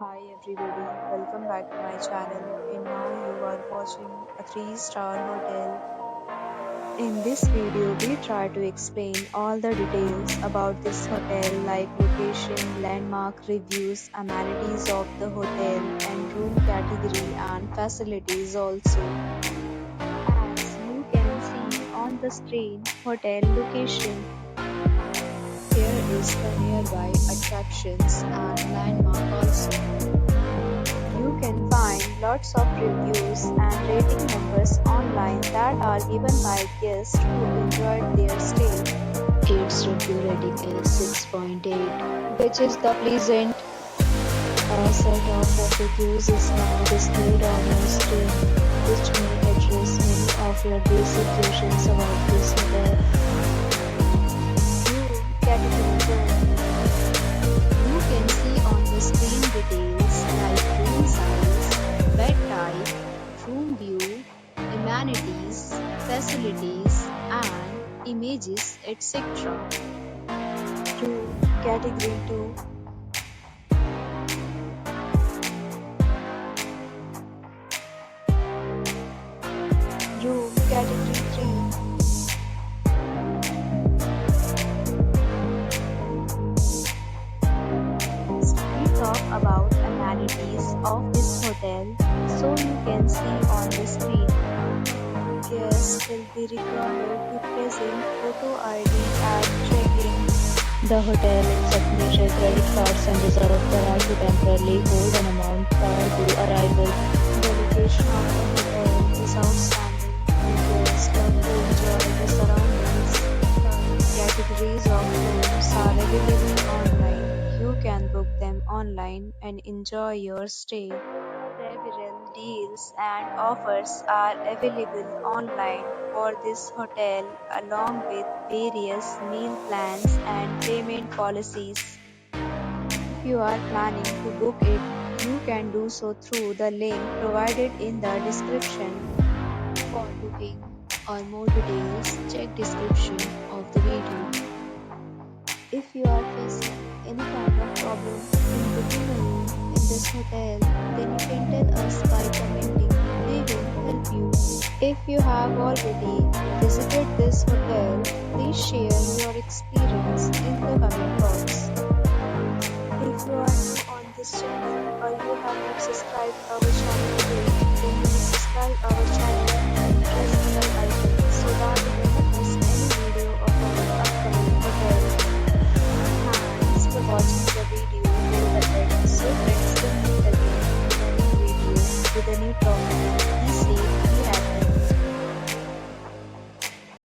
Hi everybody, welcome back to my channel and now you are watching a 3-star hotel. In this video, we try to explain all the details about this hotel like location, landmark reviews, amenities of the hotel and room category and facilities also. As you can see on the screen, hotel location. Here is the nearby attractions and landmark also. You can find lots of reviews and rating numbers online that are given by guests who enjoyed their stay. Its review rating is 6.8, which is the pleasant. A set of reviews is now displayed on your screen, which may address many of your basic questions about this hotel. You can see on the screen details like room size, bed type, room view, amenities, facilities, and images, etc. Room category 2. Room category 3. Talk about amenities of this hotel, so you can see on the screen. Guests will be required to present photo ID at check-in. The hotel accepts major credit cards and reserves the right to temporarily hold an amount prior to arrival. The location of the hotel is outstanding. Guests love to enjoy the surroundings. Categories of rooms are available online. You can book them online and enjoy your stay. Several deals and offers are available online for this hotel along with various meal plans and payment policies. If you are planning to book it, you can do so through the link provided in the description. For booking or more details, check description of the video. If you are facing any kind of problem in booking a room in this hotel, then you can tell us by commenting. We will help you. If you have already visited this hotel, please share your experience in the comment box. If you are new on this channel or you have not subscribed our channel today, then please subscribe our channel and press the bell icon so that you never miss any video of our upcoming hotel. For watching the video till the end. So friends, will meet again in a new video with a new topic.